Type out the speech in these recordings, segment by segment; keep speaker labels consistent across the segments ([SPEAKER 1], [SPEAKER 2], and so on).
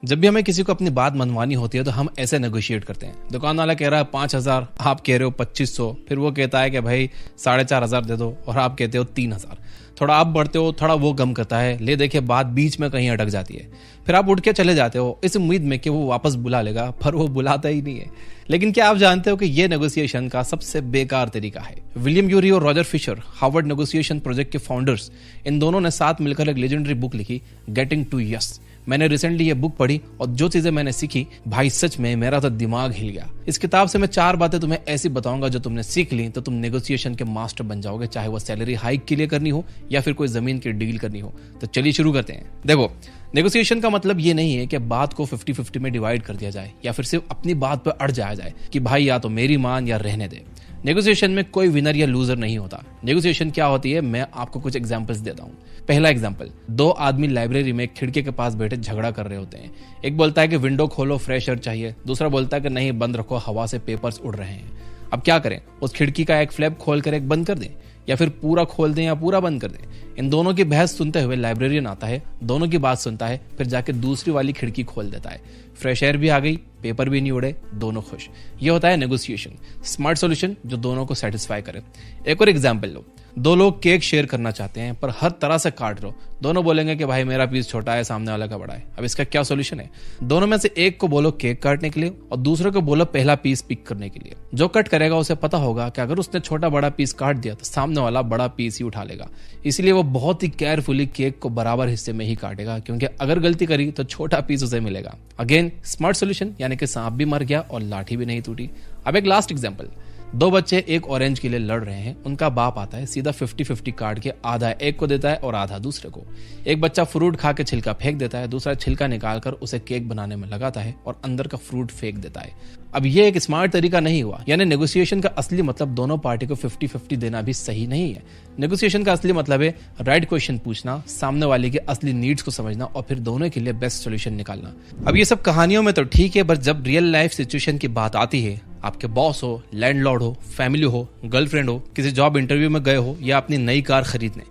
[SPEAKER 1] जब भी हमें किसी को अपनी बात मनवानी होती है तो हम ऐसे नेगोशिएट करते हैं। दुकान वाला कह रहा है 5,000, आप कह रहे हो 2,500, फिर वो कहता है कि भाई 4,500 दे दो और आप कहते हो 3,000। थोड़ा आप बढ़ते हो, थोड़ा वो कम करता है, ले देखिए बात बीच में कहीं अटक जाती है। फिर आप उठ के चले जाते हो इस उम्मीद में कि वो वापस बुला लेगा, पर वो बुलाता ही नहीं है। लेकिन क्या आप जानते हो कि ये नेगोशिएशन का सबसे बेकार तरीका है। विलियम यूरी और Roger Fisher, Harvard negotiation project के फाउंडर्स, इन दोनों ने साथ मिलकर एक लेजेंडरी बुक लिखी, गेटिंग टू यस। मैंने रिसेंटली ये बुक पढ़ी और जो चीजें मैंने सीखी, भाई सच में मेरा तो दिमाग हिल गया। इस किताब से मैं 4 बातें तुम्हें ऐसी बताऊंगा जो तुमने सीख ली तो तुम नेगोशिएशन के मास्टर बन जाओगे, चाहे वो सैलरी हाइक के लिए करनी हो या फिर कोई जमीन की डील करनी हो। तो चलिए शुरू करते हैं। देखो, नेगोशिएशन का मतलब ये नहीं है कि बात को 50-50 में डिवाइड कर दिया जाए या फिर सिर्फ अपनी बात पर अड़ जाया जाए कि भाई या तो मेरी मान या रहने दे। नेगोशिएशन में कोई विनर या लूजर नहीं होता। नेगोशिएशन क्या होती है, मैं आपको कुछ एग्जांपल्स देता हूँ। पहला एग्जांपल, 2 आदमी लाइब्रेरी में खिड़की के पास बैठे झगड़ा कर रहे होते हैं। एक बोलता है कि विंडो खोलो, फ्रेश एयर चाहिए। दूसरा बोलता है कि नहीं, बंद रखो, हवा से पेपर्स उड़ रहे हैं। अब क्या करें, उस खिड़की का एक फ्लैप खोल कर एक बंद कर दें या फिर पूरा खोल दें या पूरा बंद कर दें। इन दोनों की बहस सुनते हुए लाइब्रेरियन आता है, दोनों की बात सुनता है, फिर जाके दूसरी वाली खिड़की खोल देता है। फ्रेश एयर भी आ गई, पेपर भी नहीं उड़े, दोनों खुश। ये होता है नेगोशिएशन, स्मार्ट सॉल्यूशन जो दोनों को सेटिस्फाई करे। एक और एग्जांपल लो, 2 लोग केक शेयर करना चाहते हैं पर हर तरह से काट लो। दोनों बोलेंगे कि भाई मेरा पीस छोटा है, सामने वाला का बड़ा है। अब इसका क्या सॉल्यूशन है? दोनों में से एक को बोलो केक काटने के लिए और दूसरे को बोलो पहला पीस पिक करने के लिए। जो कट करेगा उसे पता होगा कि अगर उसने छोटा बड़ा पीस काट दिया तो सामने वाला बड़ा पीस ही उठा लेगा। इसलिए वो बहुत ही केयरफुली केक को बराबर हिस्से में ही काटेगा, क्योंकि अगर गलती करी तो छोटा पीस उसे मिलेगा। अगेन स्मार्ट सॉल्यूशन, यानी कि सांप भी मर गया और लाठी भी नहीं टूटी। अब एक लास्ट एग्जांपल, 2 बच्चे एक ऑरेंज के लिए लड़ रहे हैं। उनका बाप आता है, सीधा 50-50 काट के आधा एक को देता है और आधा दूसरे को। एक बच्चा फ्रूट खा के छिलका फेंक देता है, दूसरा छिलका निकालकर उसे केक बनाने में लगाता है और अंदर का फ्रूट फेंक देता है। अब ये एक स्मार्ट तरीका नहीं हुआ। यानी नेगोशिएशन का असली मतलब दोनों पार्टी को 50-50 देना भी सही नहीं है। नेगोशिएशन का असली मतलब है राइट क्वेश्चन पूछना, सामने वाले के असली नीड्स को समझना और फिर दोनों के लिए बेस्ट सॉल्यूशन निकालना। अब ये सब कहानियों में तो ठीक है, पर जब रियल लाइफ सिचुएशन की बात आती है, आपके बॉस हो, लैंडलॉर्ड हो, फैमिली हो, गर्लफ्रेंड हो, किसी जॉब इंटरव्यू में गए हो या अपनी नई कार खरीदने,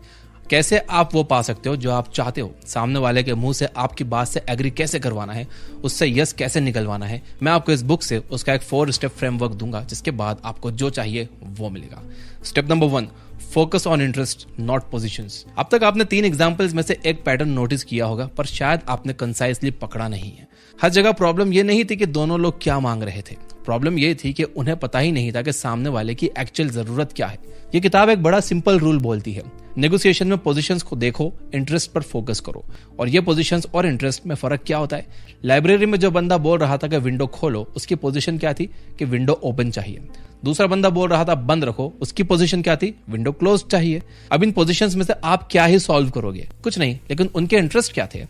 [SPEAKER 1] कैसे आप वो पा सकते हो जो आप चाहते हो? सामने वाले के मुंह से आपकी बात से एग्री कैसे करवाना है, उससे यस कैसे निकलवाना है? मैं आपको इस बुक से उसका एक 4 स्टेप फ्रेमवर्क दूंगा, जिसके बाद आपको जो चाहिए वो मिलेगा। Step number 1, focus on interest not positions. अब तक आपने 3 एग्जांपल्स में से एक पैटर्न नोटिस किया होगा, पर शायद आपने कंसाइसली पकड़ा नहीं है। हर जगह प्रॉब्लम ये नहीं थी कि दोनों लोग क्या मांग रहे थे, प्रॉब्लम ये थी कि उन्हें पता ही नहीं था कि सामने वाले की एक्चुअल जरूरत क्या है। ये किताब एक बड़ा सिंपल रूल बोलती है, नेगोशिएशन में पोजीशंस को देखो, इंटरेस्ट पर फोकस करो। और ये पोजीशंस और इंटरेस्ट में फर्क क्या होता है? लाइब्रेरी में जो बंदा बोल रहा था कि विंडो खोलो, उसकी पोजीशन क्या थी कि विंडो ओपन चाहिए। दूसरा बंदा बोल रहा था बंद रखो, उसकी पोजीशन क्या थी? विंडो क्लोज चाहिए। अब इन पोजीशंस में से आप क्या ही सॉल्व करोगे? कुछ नहीं, लेकिन उनके इंटरेस्ट क्या थे?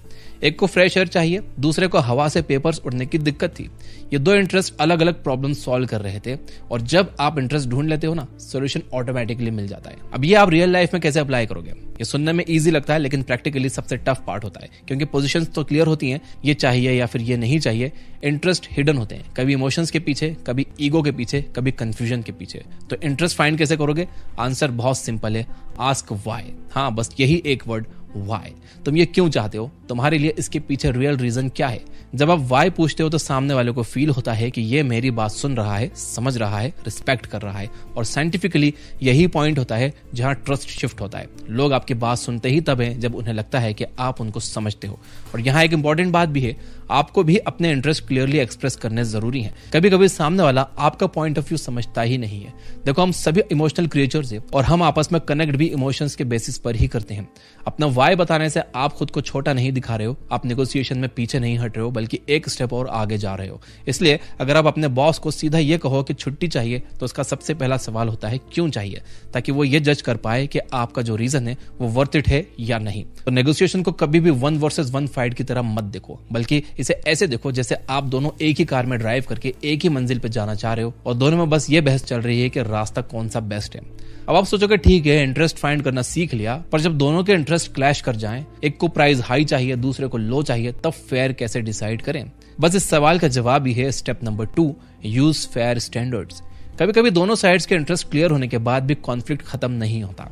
[SPEAKER 1] एक को फ्रेश एयर चाहिए, दूसरे को हवा से पेपर्स उड़ने की दिक्कत थी। ये 2 इंटरेस्ट अलग अलग प्रॉब्लम सॉल्व कर रहे थे, और जब आप इंटरेस्ट ढूंढ लेते हो ना, सॉल्यूशन ऑटोमेटिकली मिल जाता है। अब ये आप रियल लाइफ में कैसे अप्लाई करोगे? ये सुनने में इजी लगता है, लेकिन प्रैक्टिकली सबसे टफ पार्ट होता है, क्योंकि पोजीशंस तो क्लियर होती हैं, ये चाहिए या फिर ये नहीं चाहिए। इंटरेस्ट हिडन होते हैं, कभी इमोशंस के पीछे, कभी ईगो के पीछे, कभी कंफ्यूजन के पीछे। तो इंटरेस्ट फाइंड कैसे करोगे? आंसर बहुत सिंपल है, आस्क व्हाई। हाँ, बस यही एक वर्ड, व्हाई। तुम ये क्यों चाहते हो? तुम्हारे लिए इसके पीछे रियल रीजन क्या है? जब आप व्हाई पूछते हो तो सामने वाले को फील होता है कि ये मेरी बात सुन रहा है, समझ रहा है, रिस्पेक्ट कर रहा है। और साइंटिफिकली यही पॉइंट होता है जहां ट्रस्ट शिफ्ट होता है। लोग आपकी बात सुनते ही तब है जब उन्हें लगता है कि आप उनको समझते हो। और यहाँ एक इंपॉर्टेंट बात भी है, आपको भी अपने इंटरेस्ट क्लियरली एक्सप्रेस करने जरूरी है। कभी कभी सामने वाला आपका पॉइंट ऑफ व्यू समझता ही नहीं है। देखो, हम सभी इमोशनल क्रिएचर्स हैं और हम आपस में कनेक्ट भी इमोशंस के बेसिस पर ही करते हैं। अपना वाई बताने से आप खुद को छोटा नहीं दिखा रहे हो, आप नेगोशिएशन में पीछे नहीं हट रहे हो, बल्कि एक स्टेप और आगे जा रहे हो। इसलिए अगर आप अपने बॉस को सीधा ये कहो कि छुट्टी चाहिए, तो उसका सबसे पहला सवाल होता है क्यों चाहिए, ताकि वो ये जज कर पाए कि आपका जो रीजन है वो वर्थ इट है या नहीं। तो नेगोशिएशन को कभी भी 1 वर्सेस 1 फाइट की तरह मत देखो, बल्कि इसे ऐसे देखो जैसे आप दोनों एक ही कार में ड्राइव करके एक ही मंजिल पे जाना चाह रहे हो और दोनों में बस ये बहस चल रही है कि रास्ता कौन सा बेस्ट है। अब आप सोचोगे ठीक है, इंटरेस्ट फाइंड करना सीख लिया, पर जब दोनों के इंटरेस्ट क्लैश कर जाएं, एक को प्राइस हाई चाहिए, दूसरे को लो चाहिए, तब फेयर कैसे डिसाइड करें? बस इस सवाल का जवाब ही है step number 2, use fair standards. कभी कभी दोनों साइड्स के इंटरेस्ट क्लियर होने के बाद भी कॉन्फ्लिक्ट खत्म नहीं होता।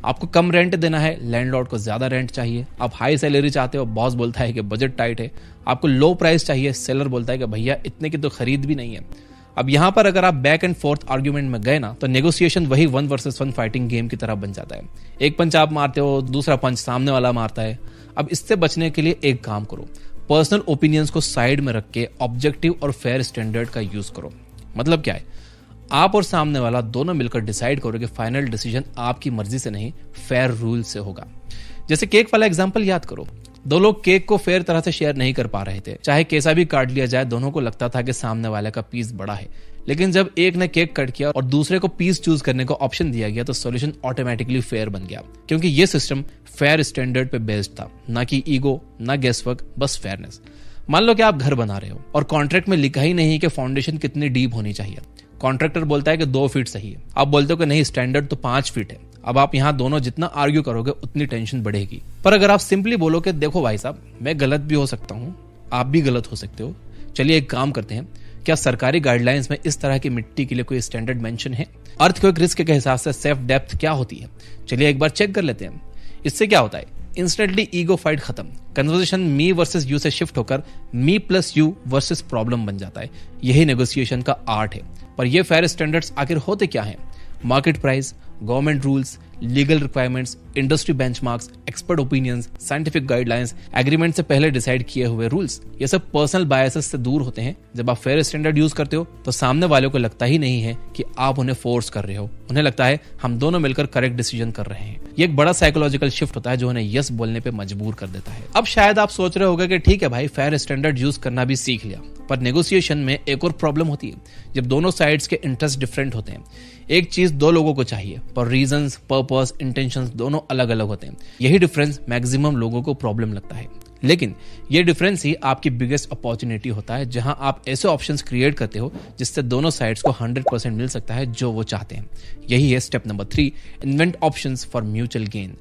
[SPEAKER 1] आपको कम रेंट देना है, लैंडलॉर्ड को ज्यादा रेंट चाहिए। आप हाई सैलरी चाहते हो, बॉस बोलता है कि बजट टाइट है। आपको लो प्राइस चाहिए, सेलर बोलता है कि भैया इतने की तो खरीद भी नहीं है। अब यहां पर अगर आप बैक एंड फोर्थ आर्ग्यूमेंट में गए ना, तो नेगोशिएशन वही 1 वर्सेस 1 फाइटिंग गेम की तरह बन जाता है। एक पंच आप मारते हो, दूसरा पंच सामने वाला मारता है। अब इससे बचने के लिए एक काम करो, पर्सनल ओपिनियंस को साइड में रख के ऑब्जेक्टिव और फेयर स्टैंडर्ड का यूज करो। मतलब क्या है, आप और सामने वाला दोनों मिलकर डिसाइड करो कि फाइनल डिसीजन आपकी मर्जी से नहीं, फेयर रूल से होगा। जैसे केक वाला एग्जांपल याद करो, दो लोग केक को फेयर तरह से शेयर नहीं कर पा रहे थे। चाहे कैसा भी काट लिया जाए, दोनों को लगता था कि सामने वाले का पीस बड़ा है। लेकिन जब एक ने केक कट किया और दूसरे को पीस चूज करने का ऑप्शन दिया गया, तो सॉल्यूशन ऑटोमेटिकली फेयर बन गया, क्योंकि ये सिस्टम फेयर स्टैंडर्ड पे बेस्ड था, ना कि ईगो, ना गेसवर्क, बस फेयरनेस। मान लो कि आप घर बना रहे हो और कॉन्ट्रैक्ट में लिखा ही नहीं कि फाउंडेशन कितनी डीप होनी चाहिए। कॉन्ट्रैक्टर बोलता है कि 2 फीट सही है, आप बोलते हो कि नहीं, स्टैंडर्ड तो 5 फीट है। अब आप यहाँ दोनों जितना आर्ग्यू करोगे उतनी टेंशन बढ़ेगी। पर अगर आप सिंपली बोलो कि देखो भाई साहब, मैं गलत भी हो सकता हूँ, आप भी गलत हो सकते हो, चलिए एक काम करते हैं, क्या सरकारी गाइडलाइंस में इस तरह की मिट्टी के लिए कोई स्टैंडर्ड मेंशन है? अर्थक्वेक रिस्क के हिसाब से सेफ डेप्थ क्या होती है, चलिए एक बार चेक कर लेते हैं। इससे क्या होता है, इंस्टेंटली ईगो फाइट खत्म, कन्वर्सेशन मी वर्सेस यू से शिफ्ट होकर मी प्लस यू वर्सेस प्रॉब्लम बन जाता है। यही नेगोशिएशन का आर्ट है। पर ये फेयर स्टैंडर्ड्स आखिर होते क्या हैं? Market price, government rules, legal requirements, industry benchmarks, expert opinions, scientific guidelines, agreement से पहले डिसाइड किए हुए रूल्स। ये सब पर्सनल बायसेस से दूर होते हैं। जब आप फेयर स्टैंडर्ड यूज करते हो तो सामने वालों को लगता ही नहीं है कि आप उन्हें फोर्स कर रहे हो, उन्हें लगता है हम दोनों मिलकर करेक्ट डिसीजन कर रहे हैं। ये एक बड़ा साइकोलॉजिकल शिफ्ट होता है जो उन्हें यस बोलने पे मजबूर कर देता है। अब शायद आप सोच रहे होंगे कि ठीक है भाई, फेयर स्टैंडर्ड यूज करना भी सीख लिया, पर नेगोशिएशन में एक और प्रॉब्लम होती है, जब दोनों साइड्स के इंटरेस्ट डिफरेंट होते हैं। एक चीज दो लोगों को चाहिए, पर रीजंस, पर्पस, इंटेंशंस दोनों अलग अलग होते हैं। यही डिफरेंस मैक्सिमम लोगों को प्रॉब्लम लगता है। लेकिन ये डिफरेंस ही आपकी बिगेस्ट अपॉर्चुनिटी होता है, जहां आप ऐसे ऑप्शंस क्रिएट करते हो जिससे दोनों साइड्स को 100% मिल सकता है जो वो चाहते हैं। यही है step number 3, invent options for mutual gain.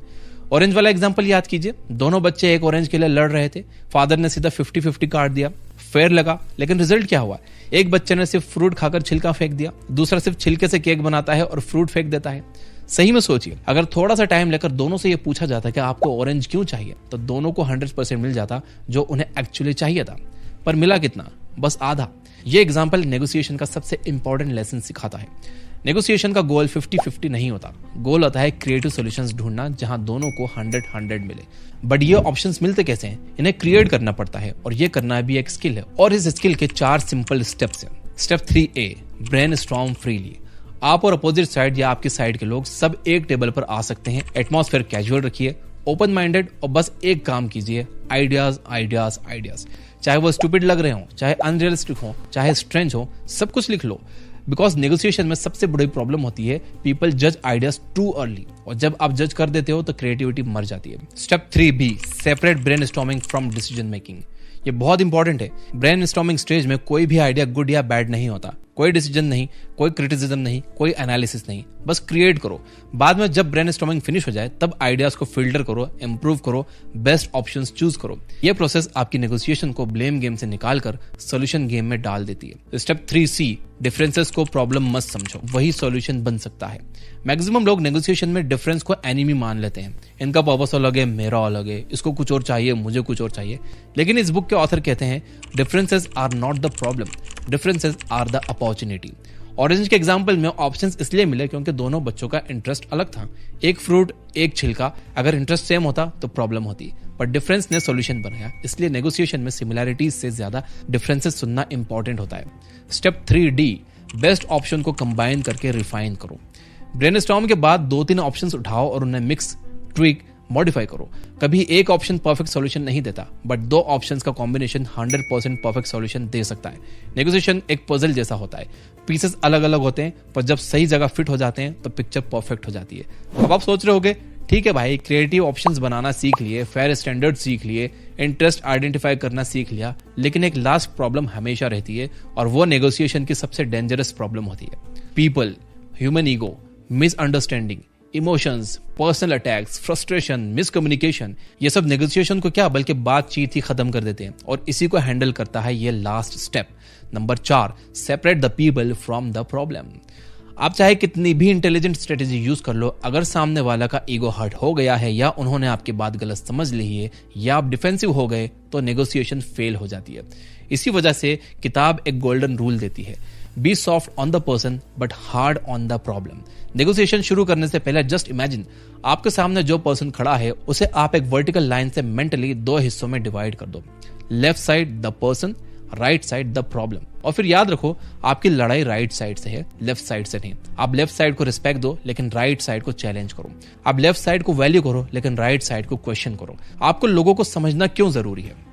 [SPEAKER 1] Orange वाला एग्जांपल याद कीजिए, दोनों बच्चे एक ऑरेंज के लिए लड़ रहे थे। फादर ने सीधा 50-50 काट दिया, फेयर लगा, लेकिन रिजल्ट क्या हुआ? एक बच्चे ने सिर्फ फ्रूट खाकर छिलका फेंक दिया, दूसरा सिर्फ छिलके से केक बनाता है और फ्रूट फेंक देता है। सही में सोचिए, अगर थोड़ा सा टाइम लेकर दोनों से ये पूछा जाता कि आपको ऑरेंज क्यों चाहिए, तो दोनों को 100% मिल जाता जो उन्हें एक्चुअली चाहिए था। पर मिला कितना? बस आधा। ये एग्जाम्पल नेगोशिएशन का सबसे इंपॉर्टेंट लेसन सिखाता है। नेगोशिएशन का गोल 50-50 नहीं होता, गोल होता है क्रिएटिव सॉल्यूशंस ढूंढना जहां दोनों को 100-100 मिले। बट ये ऑप्शंस मिलते कैसे हैं? इन्हें क्रिएट करना पड़ता है, और ये करना भी एक स्किल है। और इस स्किल के 4 सिंपल स्टेप्स हैं। Step 3A, brainstorm freely. आप और अपोजिट साइड या आपकी साइड के लोग सब एक टेबल पर आ सकते हैं। एटमॉस्फेयर कैजुअल रखिए, ओपन माइंडेड, और बस एक काम कीजिए, आइडियाज आइडियाज आइडियाज। चाहे वो स्टूपिड लग रहे हो, चाहे अनरियलिस्टिक हो, चाहे स्ट्रेंज हो, सब कुछ लिख लो। बिकॉज नेगोशिएशन में सबसे बड़ी प्रॉब्लम होती है, पीपल जज आइडियाज टू अर्ली, और जब आप जज कर देते हो तो क्रिएटिविटी मर जाती है। Step 3B, separate brainstorming from decision making. ये बहुत इंपॉर्टेंट है। ब्रेनस्टॉर्मिंग स्टेज में कोई भी आइडिया गुड या बैड नहीं होता, कोई डिसीजन नहीं, कोई क्रिटिसिज्म नहीं, कोई एनालिसिस नहीं, बस क्रिएट करो। बाद में जब ब्रेनस्टॉर्मिंग फिनिश हो जाए तब आइडियाज को फिल्टर करो, इंप्रूव करो, बेस्ट ऑप्शंस चूज करो। यह प्रोसेस आपकी नेगोशिएशन को ब्लेम गेम से निकालकर सॉल्यूशन गेम में डाल देती है। स्टेप 3C, डिफरेंसेस को प्रॉब्लम मत समझो, वही सॉल्यूशन बन सकता है। मैक्सिमम लोग नेगोशिएशन में डिफरेंस को एनिमी मान लेते हैं। इनका पर्पस अलग है, मेरा अलग है, इसको कुछ और चाहिए, मुझे कुछ और चाहिए। लेकिन इस बुक के ऑथर कहते हैं, differences are not the problem, differences are the opportunity. Orange के एग्जाम्पल में ऑप्शंस इसलिए मिले क्योंकि दोनों बच्चों का इंटरेस्ट अलग था। एक फ्रूट, एक छिलका। अगर इंटरेस्ट सेम होता तो प्रॉब्लम होती, पर डिफरेंस ने सॉल्यूशन बनाया। इसलिए नेगोशिएशन में सिमिलैरिटीज से ज्यादा डिफरेंसेस सुनना इंपॉर्टेंट होता है। स्टेप 3D, बेस्ट ऑप्शन को कंबाइन करके रिफाइन करो। ब्रेनस्टॉर्म के बाद 2-3 ऑप्शंस उठाओ और उन्हें मिक्स, ट्विक, मॉडिफाई करो। कभी एक ऑप्शन परफेक्ट सॉल्यूशन नहीं देता, बट 2 ऑप्शंस का कॉम्बिनेशन 100% परफेक्ट सॉल्यूशन दे सकता है। नेगोशिएशन एक पजल जैसा होता है, पीसेस अलग अलग होते हैं, पर जब सही जगह फिट हो जाते हैं तो पिक्चर परफेक्ट हो जाती है। अब आप सोच रहे होगे, ठीक है भाई, क्रिएटिव ऑप्शंस बनाना सीख लिए, फेयर स्टैंडर्ड सीख लिए, इंटरेस्ट आइडेंटिफाई करना सीख लिया, लेकिन एक लास्ट प्रॉब्लम हमेशा रहती है, और वो नेगोशिएशन की सबसे डेंजरस प्रॉब्लम होती है। People, human ego, misunderstanding, emotions, personal attacks, frustration, miscommunication, ये सब नेगोशिएशन को क्या बल्कि बातचीत ही खत्म कर देते हैं, और इसी को हैंडल करता है ये last step number 4, separate the people from the problem. आप चाहे कितनी भी इंटेलिजेंट स्ट्रेटेजी यूज कर लो, अगर सामने वाला का ईगो हर्ट हो गया है या उन्होंने आपकी बात गलत समझ ली है या आप डिफेंसिव हो गए तो नेगोशिएशन फेल हो जाती है। इसी वजह से किताब एक गोल्डन रूल देती है, be soft on the person but hard on the problem. Negotiation शुरू करने से पहले जस्ट इमेजिन, आपके सामने जो पर्सन खड़ा है उसे आप एक वर्टिकल लाइन से मेंटली 2 हिस्सों में डिवाइड कर दो, left side the person, right side the problem. और फिर याद रखो, आपकी लड़ाई राइट साइड से है, लेफ्ट साइड से नहीं। आप लेफ्ट साइड को रिस्पेक्ट दो लेकिन राइट साइड को चैलेंज करो। आप लेफ्ट साइड को वैल्यू करो लेकिन राइट साइड को क्वेश्चन करो। आपको लोगों को समझना क्यों जरूरी है?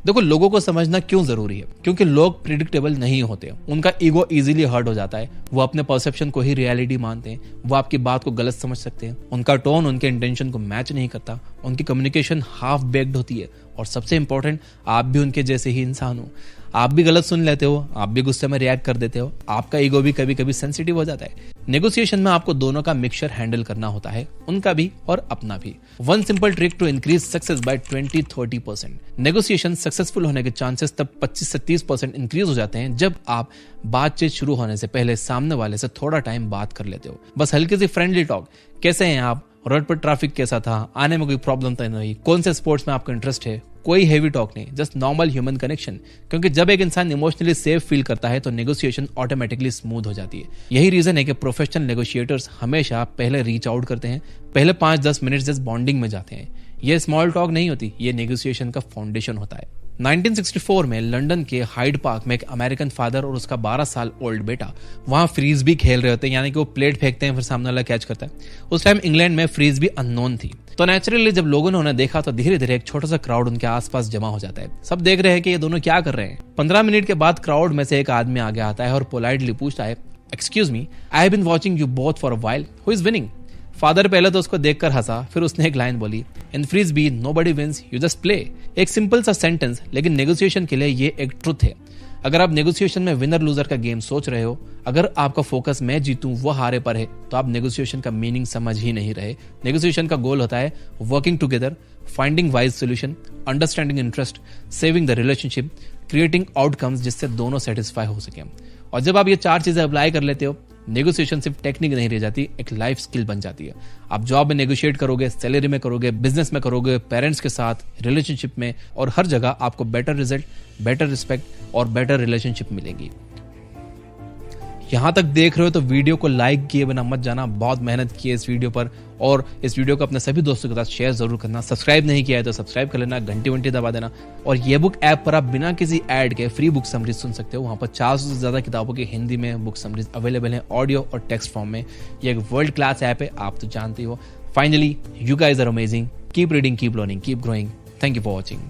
[SPEAKER 1] देखो, लोगों को समझना क्यों जरूरी है? क्योंकि लोग प्रिडिक्टेबल नहीं होते, उनका ईगो इजीली हर्ट हो जाता है, वो अपने परसेप्शन को ही रियलिटी मानते हैं, वो आपकी बात को गलत समझ सकते हैं, उनका टोन उनके इंटेंशन को मैच नहीं करता, उनकी कम्युनिकेशन हाफ बेक्ड होती है, और सबसे इंपॉर्टेंट, आप भी उनके जैसे ही इंसान हो, आप भी गलत सुन लेते हो, आप भी गुस्से में रिएक्ट कर देते हो, आपका ईगो भी कभी कभी सेंसिटिव हो जाता है। नेगोशिएशन में आपको दोनों का मिक्सचर हैंडल करना होता है, उनका भी और अपना भी। One simple trick to increase success by 20-30%। Negotiation successful होने के चांसेस तब 25 से 30% इंक्रीज हो जाते हैं जब आप बातचीत शुरू होने से पहले सामने वाले से थोड़ा टाइम बात कर लेते हो। बस हल्की सी फ्रेंडली टॉक, कैसे हैं आप, रोड पर ट्रैफिक कैसा था, आने में कोई प्रॉब्लम तो नहीं, कौन से स्पोर्ट्स में आपका इंटरेस्ट है, कोई हेवी टॉक नहीं, जस्ट नॉर्मल ह्यूमन कनेक्शन। क्योंकि जब एक इंसान इमोशनली सेफ फील करता है तो नेगोशिएशन ऑटोमेटिकली स्मूथ हो जाती है। यही रीजन है कि प्रोफेशनल नेगोशिएटर्स हमेशा पहले रीच आउट करते हैं, पहले 5-10 मिनट जस्ट बॉन्डिंग में जाते हैं। ये स्मॉल टॉक नहीं होती, ये नेगोशिएशन का फाउंडेशन होता है। 1964 में लंदन के हाइड पार्क में एक अमेरिकन फादर और उसका 12 साल ओल्ड बेटा वहां फ्रीजबी खेल रहे होते हैं, यानी कि वो प्लेट फेंकते हैं फिर सामने वाला कैच करता है। उस टाइम इंग्लैंड में फ्रीजबी अननोन थी, तो नेचुरली जब लोगों ने उन्हें देखा तो धीरे धीरे एक छोटा सा क्राउड उनके आसपास जमा हो जाता है। सब देख रहे हैं कि ये दोनों क्या कर रहे हैं। 15 मिनट के बाद क्राउड में से एक आदमी आगे आता है और पोलाइटली पूछता है, excuse me, I have been watching you both for a while, who is winning? Father पहले तो उसको देखकर हंसा, फिर उसने एक लाइन बोली, in Frisbee nobody wins, you just play. एक सिंपल सा सेंटेंस, लेकिन नेगोशिएशन के लिए ये एक ट्रुथ है। अगर आप नेगोशिएशन में विनर लूजर का गेम सोच रहे हो, अगर आपका फोकस मैं जीतूं वो हारे पर है, तो आप नेगोशिएशन का मीनिंग समझ ही नहीं रहे। नेगोशिएशन का गोल होता है working together, finding wise solution, understanding interest, saving the relationship, creating outcomes जिससे दोनों सेटिस्फाई हो सके। और जब आप ये 4 चीजें अप्लाई कर लेते हो, नेगोशिएशन सिर्फ टेक्निक नहीं रह जाती, एक लाइफ स्किल बन जाती है। आप जॉब में नेगोशिएट करोगे, सैलरी में करोगे, बिजनेस में करोगे, पेरेंट्स के साथ, रिलेशनशिप में, और हर जगह आपको बेटर रिजल्ट, बेटर रिस्पेक्ट और बेटर रिलेशनशिप मिलेंगी। यहां तक देख रहे हो तो वीडियो को लाइक किए बिना मत जाना, बहुत मेहनत की है इस वीडियो पर, और इस वीडियो को अपने सभी दोस्तों के साथ शेयर जरूर करना। सब्सक्राइब नहीं किया है तो सब्सक्राइब कर लेना, घंटी दबा देना। और ये बुक ऐप पर आप बिना किसी ऐड के फ्री बुक समरीज सुन सकते हो। वहां पर 400 से ज्यादा किताबों की हिंदी में बुक समरीज अवेलेबल है, ऑडियो और टेक्स्ट फॉर्म में। ये एक वर्ल्ड क्लास ऐप है, आप तो जानते हो। Finally, you guys are amazing, keep reading, keep learning, keep growing. Thank you for watching.